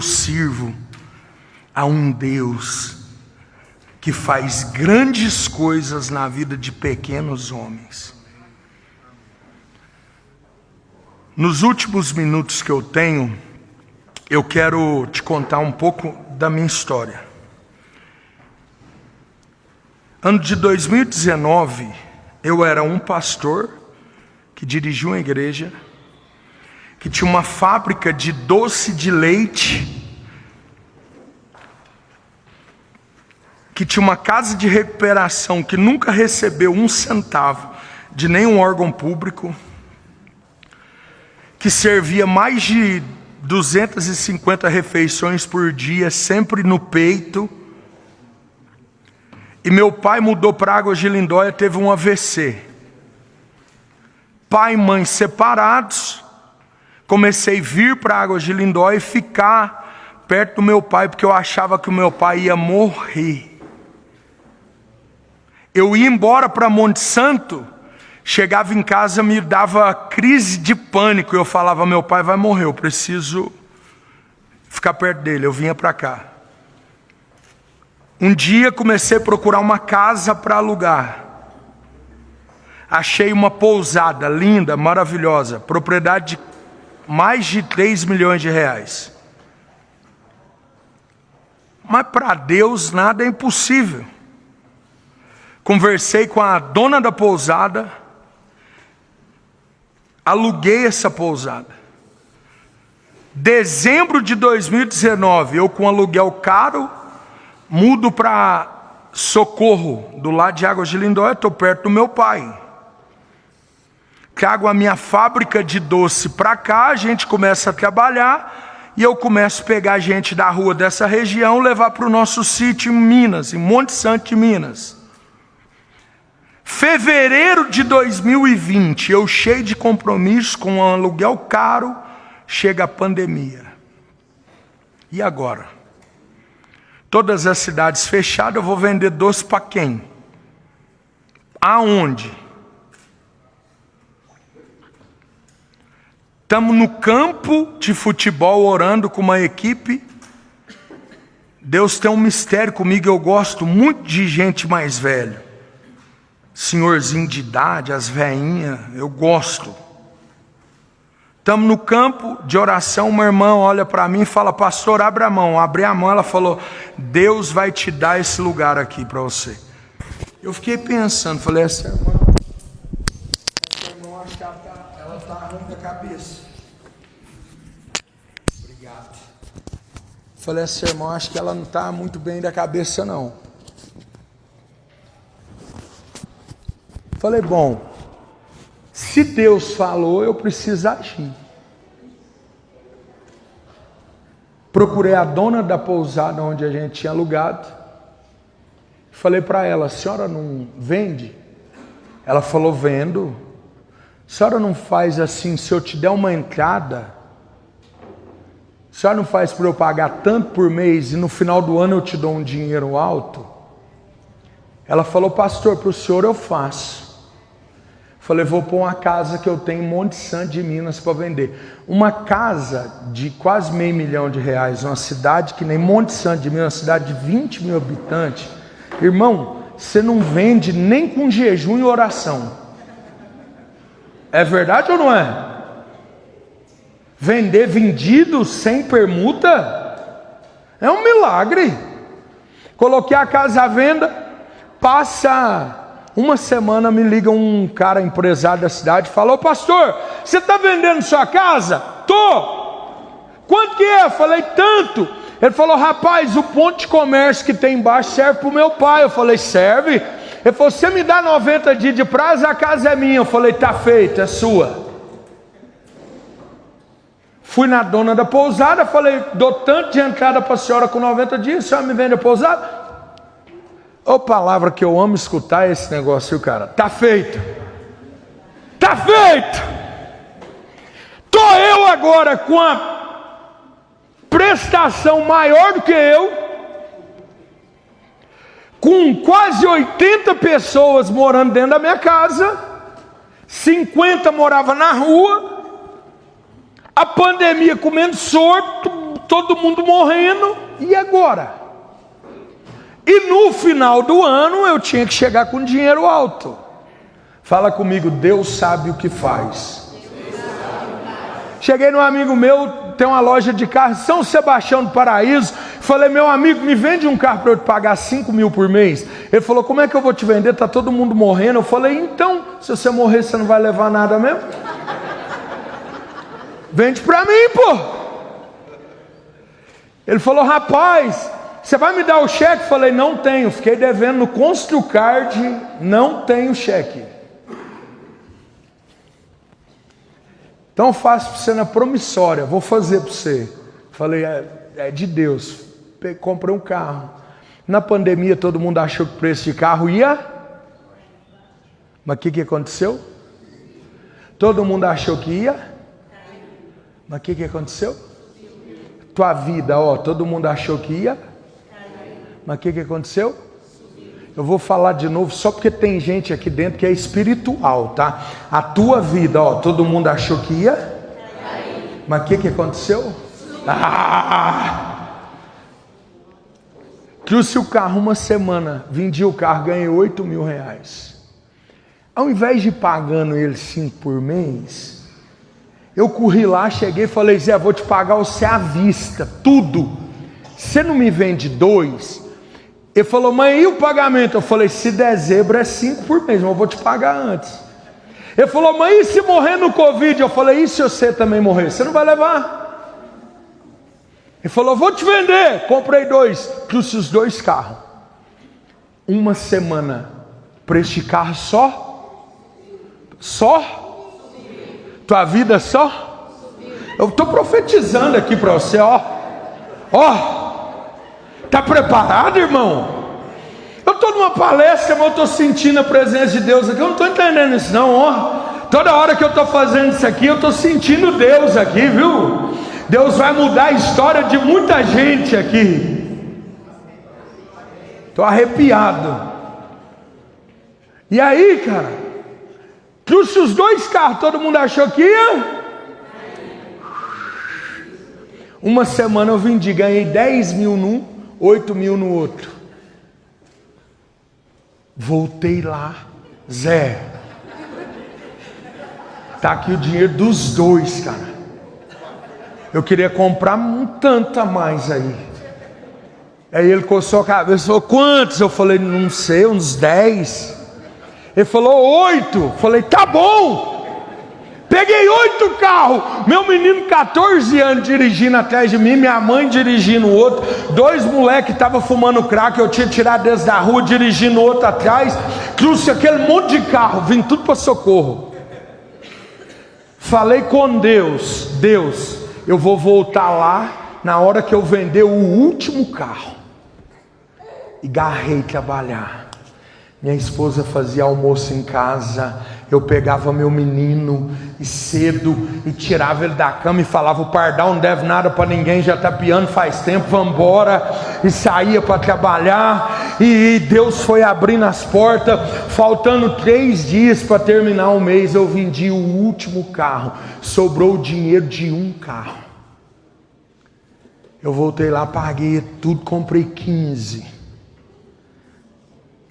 sirvo a um Deus que faz grandes coisas na vida de pequenos homens. Nos últimos minutos que eu tenho, eu quero te contar um pouco da minha história. Ano de 2019, eu era um pastor que dirigia uma igreja, que tinha uma fábrica de doce de leite, que tinha uma casa de recuperação que nunca recebeu um centavo de nenhum órgão público, que servia mais de 250 refeições por dia, sempre no peito. E meu pai mudou para Águas de Lindóia, teve um AVC. Pai e mãe separados, comecei a vir para Águas de Lindóia e ficar perto do meu pai, porque eu achava que o meu pai ia morrer. Eu ia embora para Monte Santo, chegava em casa, me dava crise de pânico. Eu falava, meu pai vai morrer, eu preciso ficar perto dele. Eu vinha para cá. Um dia comecei a procurar uma casa para alugar. Achei uma pousada linda, maravilhosa, propriedade de mais de 3 milhões de reais. Mas para Deus nada é impossível. Conversei com a dona da pousada, aluguei essa pousada. Dezembro de 2019, eu com aluguel caro, mudo para Socorro, do lado de Águas de Lindóia, estou perto do meu pai. Trago a minha fábrica de doce para cá, a gente começa a trabalhar, e eu começo a pegar gente da rua dessa região, levar para o nosso sítio em Minas, em Monte Santo de Minas. Fevereiro de 2020, eu cheio de compromisso, com um aluguel caro, chega a pandemia. E agora? Todas as cidades fechadas, eu vou vender doce para quem? Aonde? Estamos no campo de futebol orando com uma equipe. Deus tem um mistério comigo, eu gosto muito de gente mais velha. Senhorzinho de idade, as veinhas, eu gosto. Estamos no campo de oração, uma irmã olha para mim e fala, pastor, abre a mão. Abri a mão, ela falou, Deus vai te dar esse lugar aqui para você. Eu fiquei pensando, falei, essa irmã acho que ela está ruim da cabeça. Obrigado. Falei, essa irmã acho que ela não está muito bem da cabeça não. Falei, bom, se Deus falou, eu preciso agir. Procurei a dona da pousada onde a gente tinha alugado. Falei para ela, a senhora não vende? Ela falou, vendo. A senhora não faz assim, se eu te der uma entrada, a senhora não faz para eu pagar tanto por mês e no final do ano eu te dou um dinheiro alto? Ela falou, pastor, para o senhor eu faço. Falei, vou pôr uma casa que eu tenho em Monte Santo de Minas para vender. Uma casa de quase R$500 mil, uma cidade que nem Monte Santo de Minas, uma cidade de 20 mil habitantes. Irmão, você não vende nem com jejum e oração. É verdade ou não é? Vender vendido sem permuta é um milagre. Coloquei a casa à venda, passa uma semana, me liga um cara empresário da cidade, falou, pastor, você está vendendo sua casa? Tô. Quanto que é? Eu falei, tanto. Ele falou, rapaz, o ponto de comércio que tem embaixo serve para o meu pai. Eu falei, serve? Ele falou, você me dá 90 dias de prazo, a casa é minha. Eu falei, tá feito, é sua. Fui na dona da pousada, falei, dou tanto de entrada para a senhora com 90 dias, a senhora me vende a pousada? Ô palavra que eu amo escutar esse negócio, cara. Tá feito. Tá feito. Tô eu agora com a prestação maior do que eu, com quase 80 pessoas morando dentro da minha casa, 50 moravam na rua, a pandemia comendo sorto, todo mundo morrendo, e agora? E no final do ano eu tinha que chegar com dinheiro alto. Fala comigo, Deus sabe o que faz. Cheguei num amigo meu, tem uma loja de carro, São Sebastião do Paraíso. Falei, meu amigo, me vende um carro para eu te pagar 5 mil por mês. Ele falou, como é que eu vou te vender? Está todo mundo morrendo. Eu falei, então, se você morrer, você não vai levar nada mesmo? Vende para mim, pô. Ele falou, rapaz, você vai me dar o cheque? Eu falei, não tenho, fiquei devendo no Construcard, não tenho cheque. Então eu faço para você na promissória, vou fazer para você. Falei, é de Deus. Comprei um carro. Na pandemia todo mundo achou que o preço de carro ia. Mas o que aconteceu? Todo mundo achou que ia. Mas o que aconteceu? Tua vida, ó, todo mundo achou que ia. Mas o que aconteceu? Eu vou falar de novo só porque tem gente aqui dentro que é espiritual, tá? A tua vida, ó, todo mundo achou que ia. Mas o que aconteceu? Trouxe o carro uma semana, vendi o carro, ganhei 8 mil reais. Ao invés de ir pagando ele 5 por mês, eu corri lá, cheguei e falei, Zé, vou te pagar você à vista, tudo. Você não me vende 2? Ele falou, mãe, e o pagamento? Eu falei, se der zebra é 5 por mês, mas eu vou te pagar antes. Ele falou, mãe, e se morrer no Covid? Eu falei, e se você também morrer? Você não vai levar? Ele falou, vou te vender. Comprei 2, trouxe os 2 carros. Uma semana, preço de carro só? Tua vida só? Eu estou profetizando aqui para você, ó. Está preparado, irmão? Eu estou numa palestra, mas eu estou sentindo a presença de Deus aqui. Eu não estou entendendo isso não, ó. Toda hora que eu estou fazendo isso aqui, eu estou sentindo Deus aqui, viu? Deus vai mudar a história de muita gente aqui. Estou arrepiado. E aí, cara, trouxe os 2 carros, todo mundo achou que ia. Uma semana eu vendi, ganhei 10 mil num, 8 mil no outro. Voltei lá, Zé, tá aqui o dinheiro dos 2, cara. Eu queria comprar um tanto a mais aí. Aí ele coçou a cabeça, falou, quantos? Eu falei, não sei, uns 10. Ele falou, 8. Eu falei, tá bom. Peguei 8 carros, meu menino 14 anos dirigindo atrás de mim, minha mãe dirigindo o outro, 2 moleques estavam fumando crack, eu tinha tirado eles da rua, dirigindo o outro atrás, trouxe aquele monte de carro, vim tudo para Socorro. Falei com Deus, eu vou voltar lá na hora que eu vender o último carro. E garrei trabalhar. Minha esposa fazia almoço em casa, eu pegava meu menino e cedo e tirava ele da cama e falava, o pardal não deve nada para ninguém, já está piando faz tempo, vamos embora. E saía para trabalhar, e Deus foi abrindo as portas. Faltando 3 dias para terminar o mês, eu vendi o último carro, sobrou o dinheiro de um carro. Eu voltei lá, paguei tudo, comprei 15.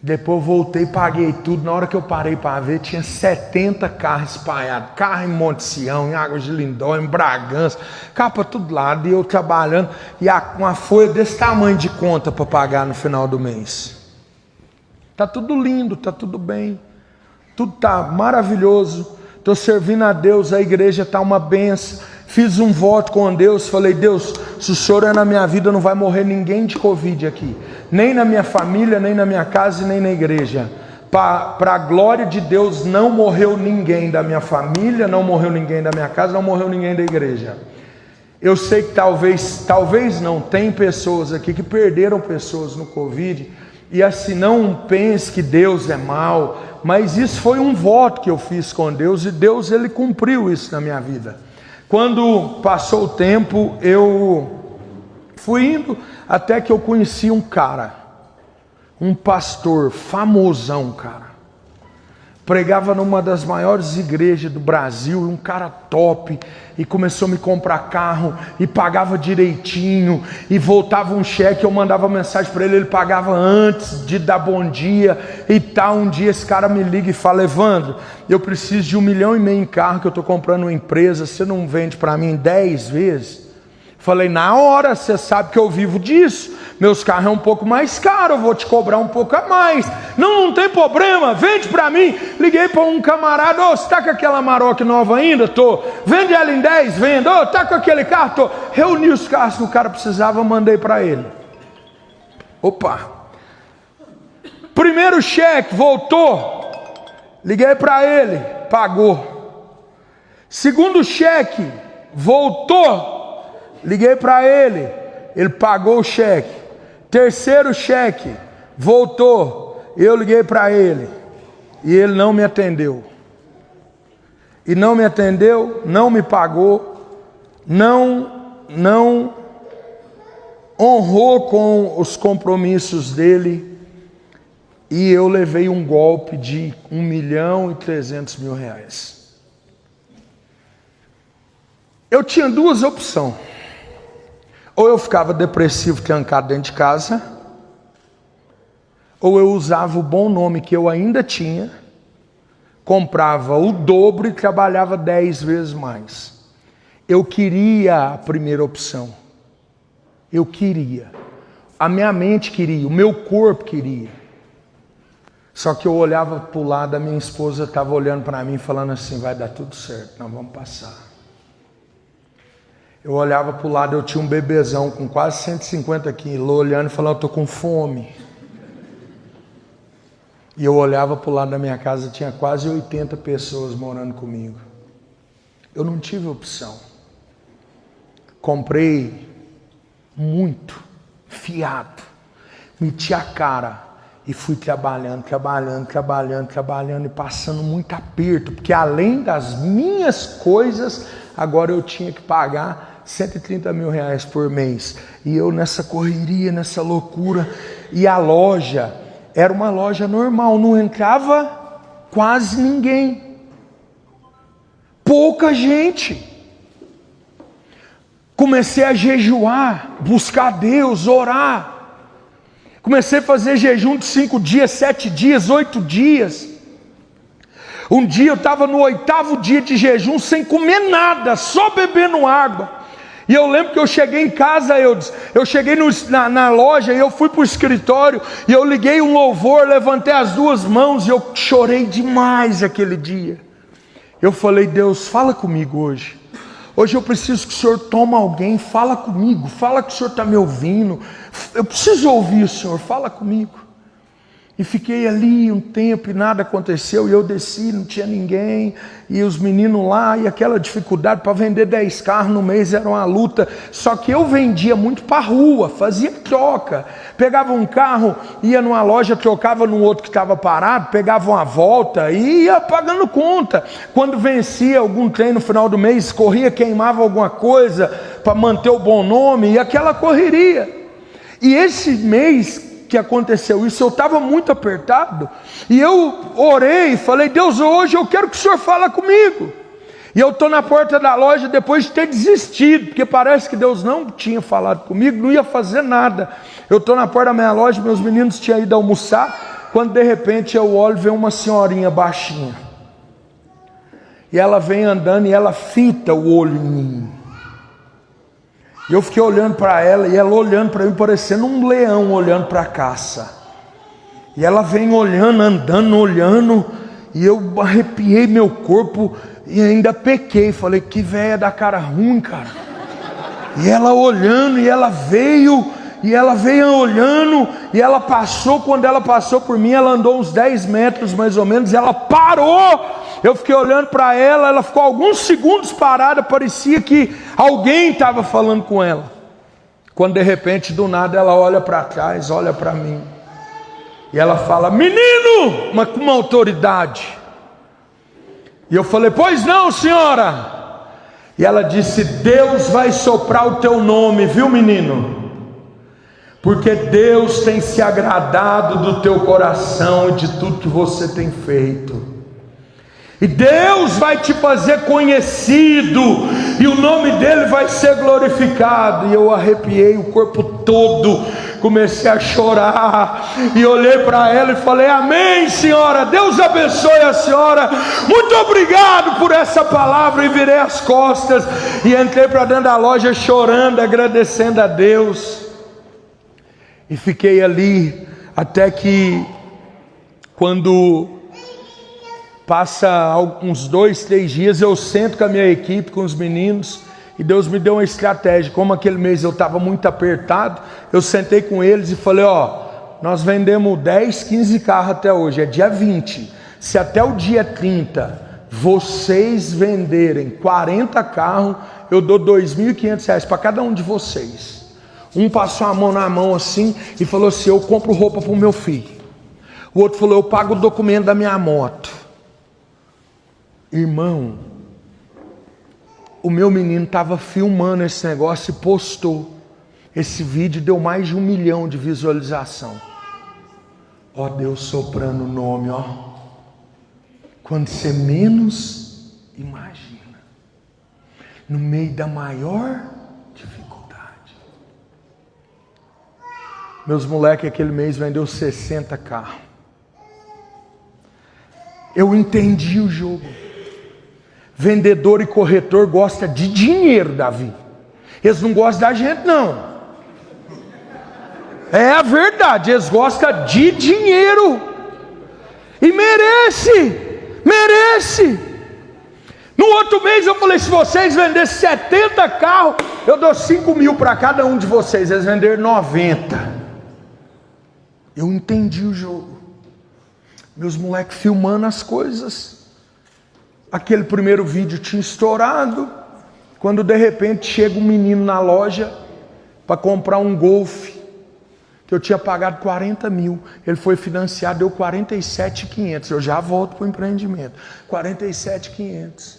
Depois voltei, paguei tudo. Na hora que eu parei para ver, tinha 70 carros espalhados. Carro em Monte Sião, em Águas de Lindó, em Bragança, carro para todo lado. E eu trabalhando, e uma folha desse tamanho de conta para pagar no final do mês. Está tudo lindo, está tudo bem. Tudo está maravilhoso. Estou servindo a Deus, a igreja está uma benção. Fiz um voto com Deus, falei, Deus, se o Senhor é na minha vida, não vai morrer ninguém de Covid aqui. Nem na minha família, nem na minha casa e nem na igreja. Para a glória de Deus, não morreu ninguém da minha família, não morreu ninguém da minha casa, não morreu ninguém da igreja. Eu sei que talvez não, tem pessoas aqui que perderam pessoas no Covid. E assim, não pense que Deus é mau, mas isso foi um voto que eu fiz com Deus, e Deus, Ele cumpriu isso na minha vida. Quando passou o tempo, eu fui indo até que eu conheci um cara, um pastor famosão, cara. pregava numa das maiores igrejas do Brasil, um cara top, e começou a me comprar carro, e pagava direitinho, e voltava um cheque, eu mandava mensagem para ele, ele pagava antes de dar bom dia, e tal. Um dia esse cara me liga e fala: Evandro, eu preciso de 1,5 milhão em carro, que eu estou comprando uma empresa, você não vende para mim 10 vezes? Falei: na hora, você sabe que eu vivo disso, meus carros é um pouco mais caro, eu vou te cobrar um pouco a mais. Não tem problema, vende para mim. Liguei para um camarada: ô, você está com aquela Amarok nova ainda? Tô. Vende ela em 10, vendo. Ô, tá com aquele carro? Tô. Reuni os carros que o cara precisava, mandei para ele. Opa. Primeiro cheque, voltou. Liguei para ele, pagou. Segundo cheque, voltou. Liguei para ele, ele pagou o cheque. Terceiro cheque, voltou, eu liguei para ele, e ele não me atendeu. E não me atendeu, não me pagou, não honrou com os compromissos dele, e eu levei um golpe de 1.300.000. Eu tinha duas opções. Ou eu ficava depressivo, trancado dentro de casa, ou eu usava o bom nome que eu ainda tinha, comprava o dobro e trabalhava 10 vezes mais. Eu queria a primeira opção. Eu queria. A minha mente queria, o meu corpo queria. Só que eu olhava para o lado, a minha esposa estava olhando para mim, falando assim: vai dar tudo certo, nós vamos passar. Eu olhava para o lado, eu tinha um bebezão com quase 150 quilos, olhando e falando: eu estou com fome. E eu olhava para o lado da minha casa, tinha quase 80 pessoas morando comigo. Eu não tive opção. Comprei muito, fiado, meti a cara e fui trabalhando e passando muito aperto, porque além das minhas coisas, agora eu tinha que pagar 130 mil reais por mês. E eu nessa correria, nessa loucura. E a loja era uma loja normal, não entrava quase ninguém. Pouca gente. Comecei a jejuar, buscar Deus, orar. Comecei a fazer jejum de 5 dias, 7 dias, 8 dias. Um dia eu estava no 8º dia de jejum, sem comer nada, só bebendo água. E eu lembro que eu cheguei em casa, eu cheguei na loja, e eu fui para o escritório, e eu liguei um louvor, levantei as 2 mãos, e eu chorei demais aquele dia. Eu falei: Deus, fala comigo hoje. Hoje eu preciso que o Senhor tome alguém, fala comigo, fala que o Senhor está me ouvindo. Eu preciso ouvir o Senhor, fala comigo. E fiquei ali um tempo e nada aconteceu, e eu desci, não tinha ninguém, e os meninos lá, e aquela dificuldade para vender 10 carros no mês era uma luta. Só que eu vendia muito para a rua, fazia troca, pegava um carro, ia numa loja, trocava no outro que estava parado, pegava uma volta e ia pagando conta. Quando vencia algum trem no final do mês, corria, queimava alguma coisa para manter o bom nome, e aquela correria. E esse mês que aconteceu isso, eu estava muito apertado, e eu orei e falei: Deus, hoje eu quero que o Senhor fale comigo. E eu estou na porta da loja depois de ter desistido, porque parece que Deus não tinha falado comigo, não ia fazer nada. Eu estou na porta da minha loja, meus meninos tinham ido almoçar, quando de repente eu olho e vejo uma senhorinha baixinha, e ela vem andando e ela fita o olho em mim. E eu fiquei olhando para ela, e ela olhando para mim, parecendo um leão olhando para a caça. E ela vem olhando, andando, olhando, e eu arrepiei meu corpo, e ainda pequei. Falei: que véia da cara ruim, cara. E ela olhando, e ela veio olhando, e ela passou. Quando ela passou por mim, ela andou uns 10 metros mais ou menos, e ela parou. Eu fiquei olhando para ela, ela ficou alguns segundos parada, parecia que alguém estava falando com ela. Quando de repente, do nada, ela olha para trás, olha para mim, e ela fala: menino, mas com uma autoridade. E eu falei: pois não, senhora. E ela disse: Deus vai soprar o teu nome, viu, menino? Porque Deus tem se agradado do teu coração e de tudo que você tem feito. E Deus vai te fazer conhecido, e o nome dele vai ser glorificado. E eu arrepiei o corpo todo, comecei a chorar, e olhei para ela e falei: amém, senhora, Deus abençoe a senhora, muito obrigado por essa palavra. E virei as costas e entrei para dentro da loja chorando, agradecendo a Deus. E fiquei ali até que, quando passa uns 2, 3 dias, eu sento com a minha equipe, com os meninos, e Deus me deu uma estratégia. Como aquele mês eu estava muito apertado, eu sentei com eles e falei: nós vendemos 10, 15 carros até hoje, é dia 20, se até o dia 30 vocês venderem 40 carros, eu dou R$2.500 para cada um de vocês. Um passou a mão na mão assim e falou assim: eu compro roupa para o meu filho. O outro falou: eu pago o documento da minha moto. Irmão, o meu menino estava filmando esse negócio e postou. Esse vídeo deu mais de 1 milhão de visualização. Deus soprando o nome, quando você menos imagina, no meio da maior dificuldade. Meus moleques aquele mês vendeu 60 carros. Eu entendi o jogo. Vendedor e corretor gosta de dinheiro, Davi. Eles não gostam da gente, não. É a verdade, eles gostam de dinheiro. E merece. No outro mês eu falei: se vocês venderem 70 carros, eu dou 5 mil para cada um de vocês. Eles venderam 90. Eu entendi o jogo. Meus moleques filmando as coisas. Aquele primeiro vídeo tinha estourado, quando de repente chega um menino na loja para comprar um Golf, que eu tinha pagado 40 mil, ele foi financiado, deu 47.500, eu já volto para o empreendimento, 47.500,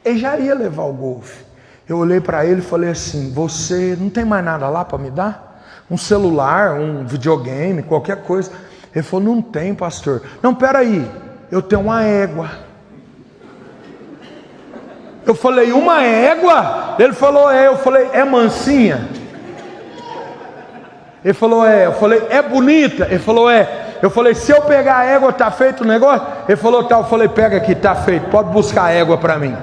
ele já ia levar o Golf. Eu olhei para ele e falei assim: você não tem mais nada lá para me dar? Um celular, um videogame, qualquer coisa? Ele falou: não tem, pastor. Não, peraí, eu tenho uma égua. Eu falei: uma égua? Ele falou: é. Eu falei: é mansinha? Ele falou: é. Eu falei: é bonita? Ele falou: é. Eu falei: se eu pegar a égua, tá feito o negócio? Ele falou: tá. Eu falei: pega aqui, tá feito, pode buscar a égua para mim.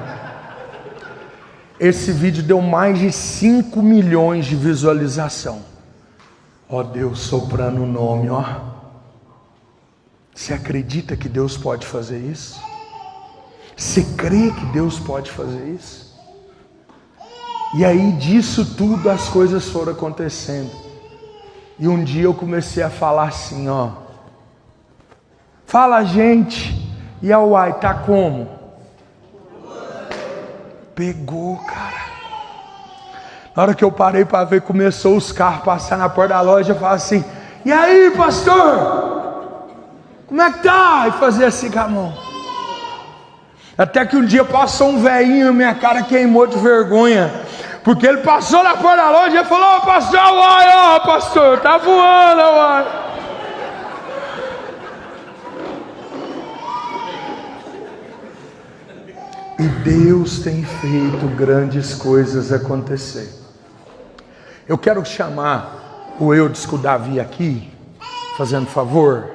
Esse vídeo deu mais de 5 milhões de visualização. Deus soprando o nome, Você acredita que Deus pode fazer isso? Você crê que Deus pode fazer isso? E aí disso tudo as coisas foram acontecendo. E um dia eu comecei a falar assim: fala, gente. E a Uai, tá como? Pegou, cara. Na hora que eu parei para ver, começou os carros passar na porta da loja, eu falei assim: e aí, pastor? Como é que tá? E fazia assim com a mão. Até que um dia passou um velhinho e minha cara queimou de vergonha, porque ele passou na porta da loja e falou: pastor, uai, pastor, tá voando, uai. E Deus tem feito grandes coisas acontecer. Eu quero chamar o Eudisco Davi aqui, fazendo favor.